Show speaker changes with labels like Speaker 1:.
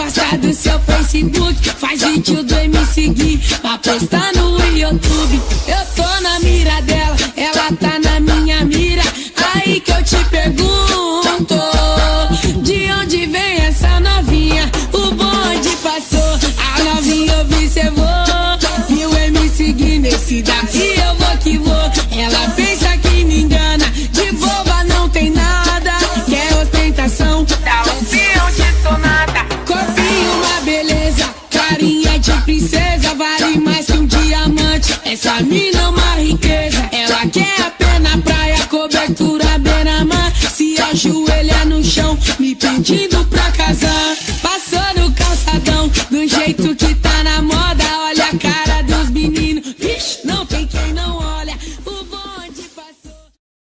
Speaker 1: gosta do seu Facebook, faz vídeo do me seguir pra postar no YouTube. Eu tô na mira dela, ela tá na minha mira. Aí que eu te pergunto, de onde vem essa novinha? O bonde passou, a novinha observou, viu me seguir nesse daí eu vou que vou. Ela pensa que me engana, de boba não tem nada, quer ostentação, dá um peão de sonata. Corpinho uma beleza, carinha de princesa, vale mais que um diamante. Essa mina é uma riqueza, ela quer a pé na praia, cobertura beira-mar, se ajoelha no chão, me pedindo pra casar. Passou no calçadão, do jeito que